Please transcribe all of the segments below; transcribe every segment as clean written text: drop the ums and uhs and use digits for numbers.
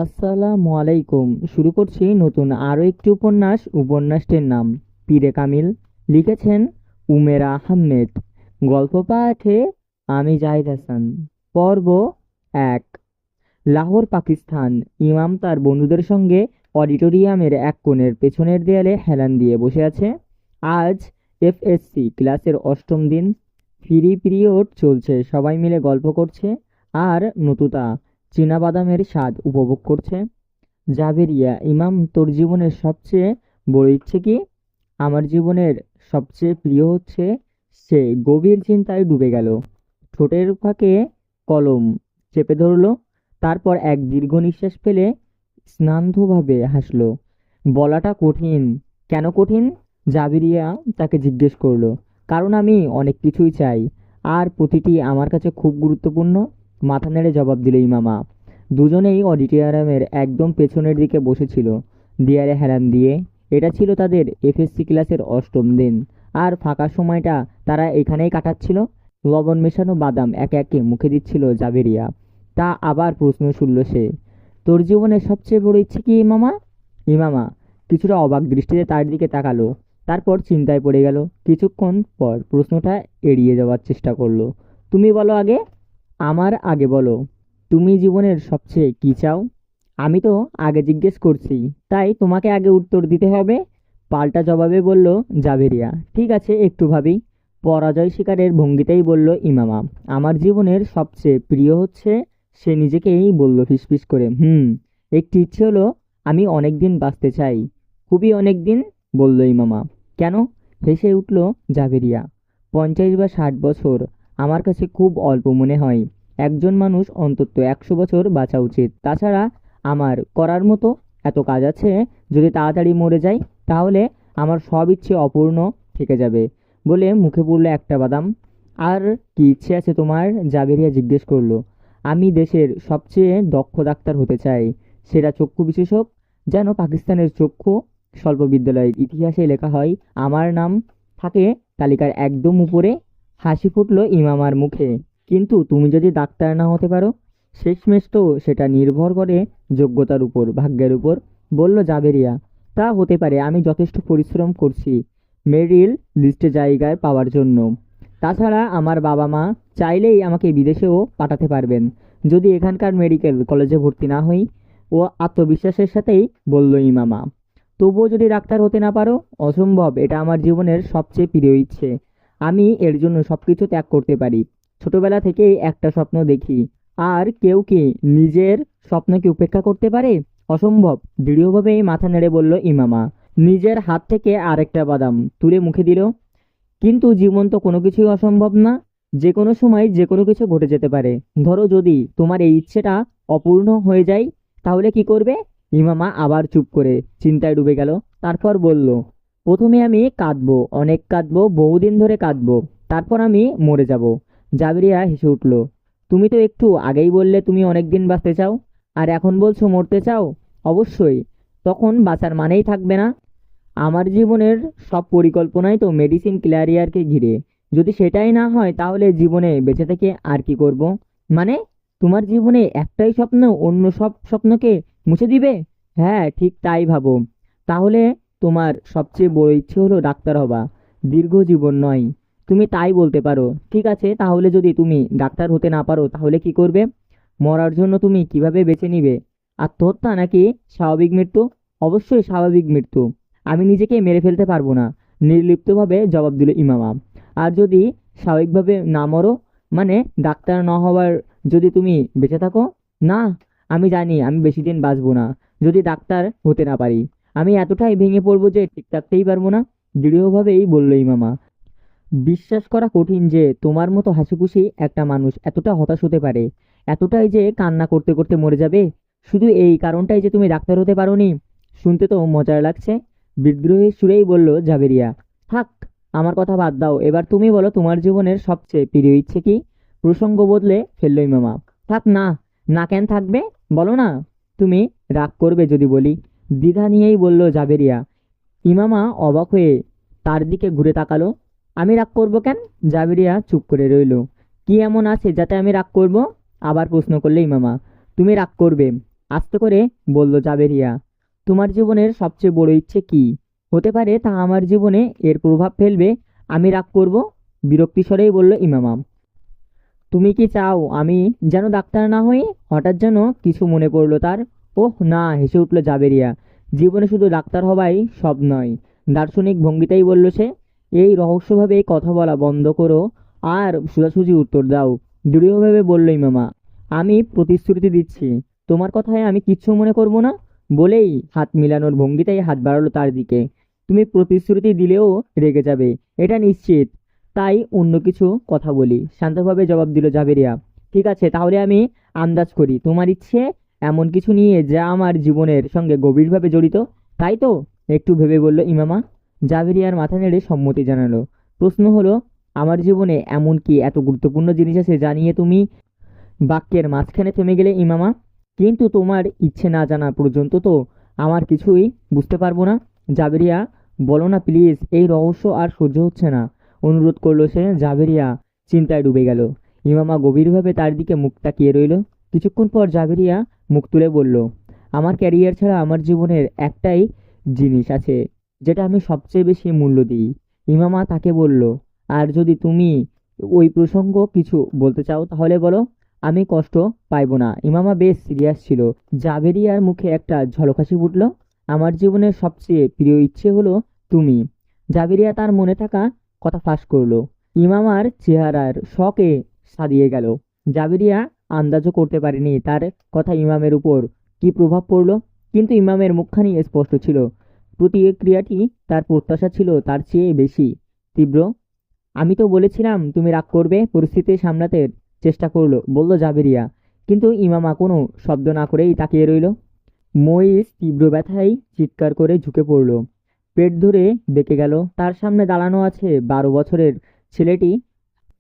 আসসালামু আলাইকুম। শুরু করছি নতুন আরও একটি উপন্যাস। উপন্যাসটির নাম পীরে কামিল। লিখেছেন উমেরা আহমেদ। গল্প পাঠে আমি জাহিদ হাসান। পর্ব ১। লাহোর, পাকিস্তান। ইমাম তার বন্ধুদের সঙ্গে অডিটোরিয়ামের এক কোণের পেছনের দেয়ালে হেলান দিয়ে বসে আছে। আজ এফএসসি ক্লাসের অষ্টম দিন। ফ্রি পিরিয়ড চলছে, সবাই মিলে গল্প করছে আর নতুতা চীনাবাদামের স্বাদ উপভোগ করছে। জাভেরিয়া, ইমাম, তোর জীবনের সবচেয়ে বড় ইচ্ছে কি? আমার জীবনের সবচেয়ে প্রিয় হচ্ছে। সে গভীর চিন্তায় ডুবে গেল। ঠোঁটের ফাঁকে কলম চেপে ধরল। তারপর এক দীর্ঘ নিঃশ্বাস ফেলে স্নান্ধভাবে হাসল। বলাটা কঠিন। কেন কঠিন? জাভেরিয়া তাকে জিজ্ঞেস করলো। কারণ আমি অনেক কিছুই চাই, আর প্রতিটি আমার কাছে খুব গুরুত্বপূর্ণ। মাথা নেড়ে জবাব দিল ইমামা। দুজনেই অডিটোরিয়ামের একদম পেছনের দিকে বসেছিল, দেয়ালে হেলান দিয়ে। এটা ছিল তাদের এফএসসি ক্লাসের অষ্টম দিন, আর ফাঁকা সময়টা তারা এখানেই কাটাচ্ছিল। লবণ মেশানো বাদাম একে একে মুখে দিচ্ছিল জাভেরিয়া। তা আবার প্রশ্ন শুনল সে। তোর জীবনের সবচেয়ে বড় ইচ্ছে কি ইমামা? ইমামা কিছুটা অবাক দৃষ্টিতে তার দিকে তাকালো, তারপর চিন্তায় পড়ে গেল। কিছুক্ষণ পর প্রশ্নটা এড়িয়ে যাওয়ার চেষ্টা করলো। তুমি বলো আগে। আমার আগে বলো। তুমি জীবনের সবচেয়ে কি চাও? আমি তো আগে জিজ্ঞেস করছি, তাই তোমাকে আগে উত্তর দিতে হবে। পাল্টা জবাবে বলল জাভেরিয়া। ঠিক আছে, একটু ভাবি। পরাজয় স্বীকারের ভঙ্গিতেই বলল ইমামা। আমার জীবনের সবচেয়ে প্রিয় হচ্ছে। সে নিজেকেই বলল ফিসফিস করে, একটি ইচ্ছে হলো, আমি অনেক দিন বাঁচতে চাই। খুবই অনেক দিন, বলল ইমামা। কেন? হেসে উঠল জাভেরিয়া। ৫০ বা ৬০ বছর আমার কাছে খুব অল্প মনে হয়। একজন মানুষ অন্তত ১০০ বছর বাঁচা উচিত। তাছাড়া আমার করার মতো এত কাজ আছে। যদি তাড়াতাড়ি মরে যাই তাহলে আমার সব ইচ্ছে অপূর্ণ থেকে যাবে। বলে মুখে পুরল একটা বাদাম। আর কি ইচ্ছে আছে তোমার? জাভেরিয়া জিজ্ঞেস করলো। আমি দেশের সবচেয়ে দক্ষ ডাক্তার হতে চাই, সেরা চক্ষু বিশেষজ্ঞ। যেন পাকিস্তানের চক্ষু স্বল্প বিদ্যালয়ের ইতিহাসে লেখা হয়, আমার নাম থাকে তালিকার একদম উপরে। হাসি ফুটল ইমামার মুখে। কিন্তু তুমি যদি ডাক্তার না হতে পারো? শেষমেশ তো সেটা নির্ভর করে যোগ্যতার উপর, ভাগ্যের উপর, বলল জাভেরিয়া। তা হতে পারে, আমি যথেষ্ট পরিশ্রম করছি মেরিল লিস্টে জায়গায় পাওয়ার জন্য। তাছাড়া আমার বাবা মা চাইলেই আমাকে বিদেশেও পাঠাতে পারবেন, যদি এখানকার মেডিকেল কলেজে ভর্তি না হই। ও আত্মবিশ্বাসের সাথেই বলল ইমামা। তবুও যদি ডাক্তার হতে না পারো? অসম্ভব, এটা আমার জীবনের সবচেয়ে প্রিয় ইচ্ছে। আমি এর জন্য সবকিছু ত্যাগ করতে পারি। ছোটবেলা থেকেই একটা স্বপ্ন দেখি। আর কেউ কি নিজের স্বপ্নকে উপেক্ষা করতে পারে? অসম্ভব, দৃঢ়ভাবেই মাথা নেড়ে বলল ইমামা। নিজের হাত থেকে আরেকটা বাদাম তুলে মুখে দিল। কিন্তু জীবন তো কোনো কিছুই অসম্ভব না। যে কোনো সময় যে কোনো কিছু ঘটে যেতে পারে। ধরো যদি তোমার এই ইচ্ছেটা অপূর্ণ হয়ে যায়, তাহলে কি করবে? ইমামা আবার চুপ করে চিন্তায় ডুবে গেল। তারপর বলল, প্রথমে আমি কাঁদবো, অনেক কাঁদবো, বহুদিন ধরে কাঁদবো। তারপর আমি মরে যাব। জাবেরিয়া হেসে উঠল। তুমি তো একটু আগেই বললে তুমি অনেক দিন বাঁচতে চাও, আর এখন বলছো মরতে চাও। অবশ্যই, তখন বাঁচার মানেই থাকবে না। আমার জীবনের সব পরিকল্পনাই তো মেডিসিন ক্যারিয়ারকে ঘিরে। যদি সেটাই না হয় তাহলে জীবনে বেঁচে থেকে আর কি করব? মানে, তোমার জীবনে একটাই স্বপ্ন অন্য সব স্বপ্নকে মুছে দিবে? হ্যাঁ, ঠিক তাই ভাবো। তাহলে তোমার সবচেয়ে বড় ইচ্ছে হলো ডাক্তার হবা, দীর্ঘ জীবন নয়। তুমি তাই বলতে পারো। ঠিক আছে, তাহলে যদি তুমি ডাক্তার হতে না পারো তাহলে কি করবে? মরার জন্য তুমি কিভাবে বেছে নিবে? আত্মহত্যা নাকি স্বাভাবিক মৃত্যু? অবশ্যই স্বাভাবিক মৃত্যু। আমি নিজেকে মেরে ফেলতে পারবো না, নির্লিপ্তভাবে জবাব দিল ইমামা। আর যদি স্বাভাবিকভাবে না মরো? মানে ডাক্তার না হওয়ার, যদি তুমি বেঁচে থাকো? না, আমি জানি আমি বেশি দিন বাঁচবো না। যদি ডাক্তার হতে না পারি, আমি এতটাই ভেঙে পড়বো যে ঠিক থাকতেই পারবো না, দৃঢ়ভাবেই বলল ইমামা। বিশ্বাস করা কঠিন যে তোমার মতো হাসিখুশি একটা মানুষ এতটা হতাশ হতে পারে, এতটাই যে কান্না করতে করতে মরে যাবে, শুধু এই কারণটাই যে তুমি ডাক্তার হতে পারোনি। শুনতে তো মজার লাগছে, বিদ্রোহী সুরেই বলল জাবেরিয়া। থাক, আমার কথা বাদ দাও, এবার তুমি বলো তোমার জীবনের সবচেয়ে প্রিয় ইচ্ছে কি? প্রসঙ্গ বদলে ফেললো ইমামা। থাক না। না কেন থাকবে? বলো না। তুমি রাগ করবে যদি বলি? দ্বিধা নিয়েই বলল জাবেরিয়া। ইমামা অবাক হয়ে তার দিকে ঘুরে তাকালো। আমি রাগ করব কেন? জাবেরিয়া চুপ করে রইল। কি এমন আছে যাতে আমি রাগ করব? আবার প্রশ্ন করলে ইমামা। তুমি রাগ করবে, আস্তে করে বলল জাবেরিয়া। তোমার জীবনের সবচেয়ে বড় ইচ্ছে কি হতে পারে তা আমার জীবনে এর প্রভাব ফেলবে? আমি রাগ করব? বিরক্তি স্বরেই বলল ইমামা। তুমি কি চাও আমি যেন ডাক্তার না হই? হঠাৎ যেন কিছু মনে পড়লো তার। ওহ না, হেসে উঠল জাবেরিয়া। জীবনে শুধু ডাক্তার হবাই সব নয়। দার্শনিক ভঙ্গিতেই বলল সে। এই রহস্যভাবে কথা বলা বন্ধ করো আর সোজাসুজি উত্তর দাও, দৃঢ়ভাবে বলল ইমামা। আমি প্রতিশ্রুতি দিচ্ছি, তোমার কথায় আমি কিচ্ছু মনে করব না। বলেই হাত মিলানোর ভঙ্গিতেই হাত বাড়ালো তার দিকে। তুমি প্রতিশ্রুতি দিলেও রেগে যাবে, এটা নিশ্চিত। তাই অন্য কিছু কথা বলি, শান্তভাবে জবাব দিল জাবেরিয়া। ঠিক আছে, তাহলে আমি আন্দাজ করি তোমার ইচ্ছে এমন কিছু নিয়ে যা আমার জীবনের সঙ্গে গভীরভাবে জড়িত, তাই তো? একটু ভেবে বলল ইমামা। জাবেরিয়ার মাথা নেড়ে সম্মতি জানালো। প্রশ্ন হলো, আমার জীবনে এমন কি এত গুরুত্বপূর্ণ জিনিস আছে যা নিয়ে তুমি? বাক্যের মাঝখানে থেমে গেলে ইমামা। কিন্তু তোমার ইচ্ছে না জানা পর্যন্ত তো আমার কিছুই বুঝতে পারবো না। জাবেরিয়া, বলো না প্লিজ, এই রহস্য আর সহ্য হচ্ছে না, অনুরোধ করলো সে। জাবেরিয়া চিন্তায় ডুবে গেল। ইমামা গভীরভাবে তার দিকে মুখ তাকিয়ে রইল। কিছুক্ষণ পর জাবেরিয়া মুখ তুলে বলল, আমার ক্যারিয়ার ছাড়া আমার জীবনের একটাই জিনিস আছে যেটা আমি সবচেয়ে বেশি মূল্য দিই। ইমামা তাকে বলল, আর যদি তুমি ওই প্রসঙ্গ কিছু বলতে চাও তাহলে বলো, আমি কষ্ট পাইব না। ইমামা বেশ সিরিয়াস ছিল। জাবেরিয়ার মুখে একটা ঝলক হাসি ফুটল। আমার জীবনের সবচেয়ে প্রিয় ইচ্ছে হলো তুমি। জাবেরিয়া তার মনে থাকা কথা ফাঁস করলো। ইমামার চেহারার শকে সাদিয়ে গেল। জাবেরিয়া আন্দাজও করতে পারেনি তার কথা ইমামের উপর কি প্রভাব পড়ল। কিন্তু ইমামের মুখখানি স্পষ্ট ছিল, প্রতিক্রিয়াটি তার প্রত্যাশা ছিল তার চেয়ে বেশি তীব্র। আমি তো বলেছিলাম তুমি রাগ করবে। পরিস্থিতি সামলাতে চেষ্টা করলো, বলল জাবেরিয়া। কিন্তু ইমামা কোনো শব্দ না করেই তাকিয়ে রইল। মইস তীব্র ব্যথায় চিৎকার করে ঝুঁকে পড়ল। পেট ধরে বেঁকে গেল। তার সামনে দাঁড়ানো আছে 12 বছরের ছেলেটি।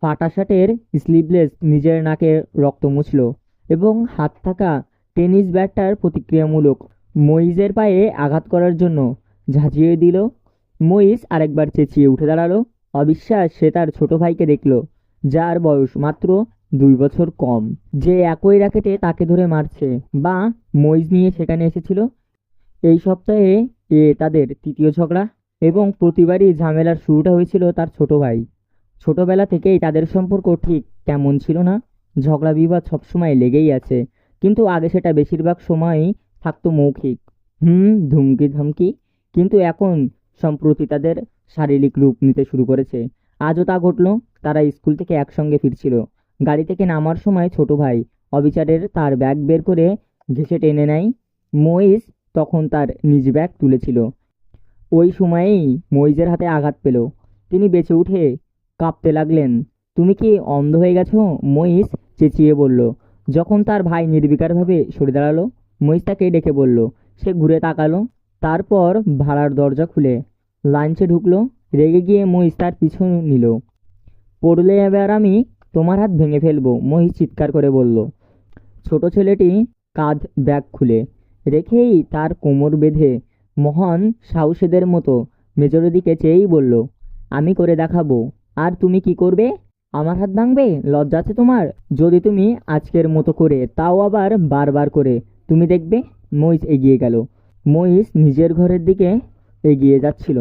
ফাটা শার্টের স্লিভলেস নিজের নাকে রক্ত মুছল এবং হাত থাকা টেনিস ব্যাটটার প্রতিক্রিয়ামূলক মইজের পায়ে আঘাত করার জন্য ঝাঁঝিয়ে দিল। মইস আরেকবার চেঁচিয়ে উঠে দাঁড়ালো। অবিশ্বাস, সে তার ছোট ভাইকে দেখল, যার বয়স মাত্র 2 বছর কম, যে একই র্যাকেটে তাকে ধরে মারছে বা মইজ নিয়ে সেখানে এসেছিল। এই সপ্তাহে তাদের তৃতীয় ঝগড়া, এবং প্রতিবারই ঝামেলার শুরুটা হয়েছিল তার ছোট ভাই। ছোটবেলা থেকেই তাদের সম্পর্ক ঠিক কেমন ছিল না, ঝগড়া বিবাদ সবসময় লেগেই আছে। কিন্তু আগে সেটা বেশিরভাগ সময়ই থাকতো মৌখিক, ধুমকি ধমকি। কিন্তু এখন সম্প্রতি তাদের শারীরিক রূপ নিতে শুরু করেছে। আজও তা ঘটল। তারা স্কুল থেকে একসঙ্গে ফিরছিল। গাড়ি থেকে নামার সময় ছোট ভাই অবিচারের তার ব্যাগ বের করে ঘেঁষে টেনে নেয়। মইস তখন তার নিজ ব্যাগ তুলেছিল। ওই সময়েই মইজের হাতে আঘাত পেল। তিনি বেঁচে উঠে কাঁপতে লাগলেন। তুমি কি অন্ধ হয়ে গেছো? মইস চেঁচিয়ে বলল। যখন তার ভাই নির্বিকারভাবে সরে দাঁড়ালো, মইস তাকে ডেকে বলল। সে ঘুরে তাকালো, তারপর ভাড়ার দরজা খুলে লাঞ্চে ঢুকলো। রেগে গিয়ে মইস তার পিছু নিল। পড়লে এবার আমি তোমার হাত ভেঙে ফেলবো, মহিষ চিৎকার করে বলল। ছোট ছেলেটি কাঁধ ব্যাগ খুলে রেখেই তার কোমর বেঁধে মহান সাহসীদের মতো মেজরের দিকে চেয়েই বলল, আমি করে দেখাবো। আর তুমি কি করবে? আমার হাত ভাঙবে? লজ্জা আছে তোমার? যদি তুমি আজকের মতো করে, তাও আবার বারবার করে, তুমি দেখবে। মহিষ এগিয়ে গেল। মহিষ নিজের ঘরের দিকে এগিয়ে যাচ্ছিল।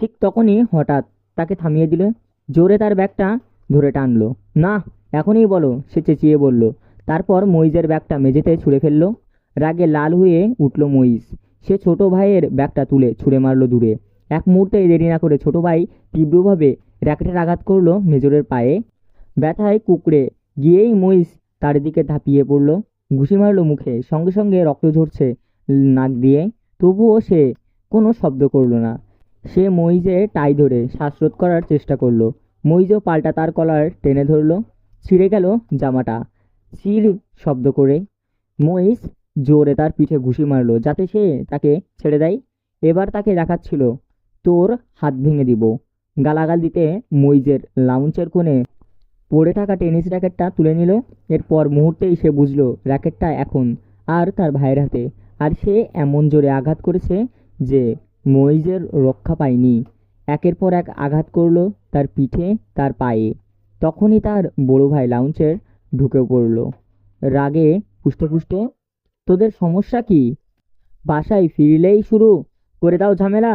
ঠিক তখনই হঠাৎ তাকে থামিয়ে দিল। জোরে তার ব্যাগটা ধরে টানলো। না, এখনই বলো, সে চেঁচিয়ে বলল। তারপর মইজের ব্যাগটা মেঝেতে ছুঁড়ে ফেলল। রাগে লাল হয়ে উঠল মইজ। সে ছোট ভাইয়ের ব্যাগটা তুলে ছুঁড়ে মারল দূরে। এক মুহূর্তে দেরি না করে ছোট ভাই তীব্রভাবে র্যাকেটের আঘাত করলো মেজরের পায়ে। ব্যথায় কুঁকড়ে গিয়েই মইজ তার দিকে ঝাঁপিয়ে পড়ল, ঘুষি মারল মুখে। সঙ্গে সঙ্গে রক্ত ঝরছে নাক দিয়ে। তবুও সে কোনো শব্দ করল না। সে মইজে টাই ধরে শ্বাসরোধ করার চেষ্টা করলো। মইজও পাল্টা তার কলার টেনে ধরল। ছিঁড়ে গেল জামাটা চির শব্দ করে। মহিষ জোরে তার পিঠে ঘুষি মারল যাতে সে তাকে ছেড়ে দেয়। এবার তাকে দেখাচ্ছিল, তোর হাত ভেঙে দিব। গালাগাল দিতে মইজের লাউঞ্চের কোণে পড়ে থাকা টেনিস র্যাকেটটা তুলে নিল। এরপর মুহূর্তেই সে বুঝল র্যাকেটটা এখন আর তার ভাইয়ের হাতে। আর সে এমন জোরে আঘাত করেছে যে মইজের রক্ষা পায়নি। একের পর এক আঘাত করলো তার পিঠে, তার পায়ে। তখনই তার বড় ভাই লাউঞ্চের ঢুকে পড়ল, রাগে পুষ্টপুষ্ট। তোদের সমস্যা কি? বাসায় ফিরলেই শুরু করে দাও ঝামেলা।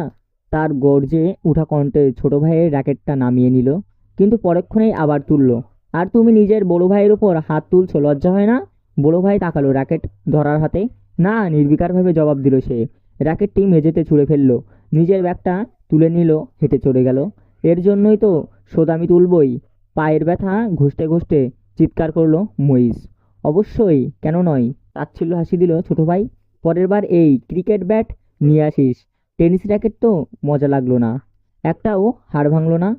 তার গর্জে উঠা কণ্ঠে ছোট ভাইয়ের র্যাকেটটা নামিয়ে নিল, কিন্তু পরক্ষণেই আবার তুলল। আর তুমি নিজের বড় ভাইয়ের উপর হাত তুলছো, লজ্জা হয় না? বড় ভাই তাকালো র্যাকেট ধরার হাতে। না, নির্বিকারভাবে জবাব দিল সে। র্যাকেটটি মেঝেতে ছুঁড়ে ফেললো, নিজের ব্যাগটা তুলে নিল, হেঁটে চলে গেল। এর জন্যই তো শোধ আমি তুলবই। পায়ের ব্যথা ঘষতে ঘষতে চিৎকার করলো মহিষ। অবশ্যই, কেন নয়? তাচ্ছিল্য হাসি দিল ছোট ভাই। পরের বার এই ক্রিকেট ব্যাট নিয়ে আসিস। টেনিস র্যাকেট তো মজা লাগলো না, একটাও হাড় ভাঙলো না।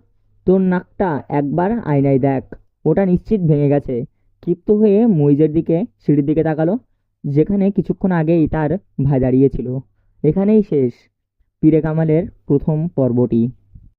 তোর নাকটা একবার আয়নায় দেখ, ওটা নিশ্চিত ভেঙে গেছে। ক্ষিপ্ত হয়ে মইজের দিকে সিঁড়ির দিকে তাকালো, যেখানে কিছুক্ষণ আগেই তার ভাই দাঁড়িয়েছিল। এখানেই শেষ পীরে কামালের প্রথম পর্বটি।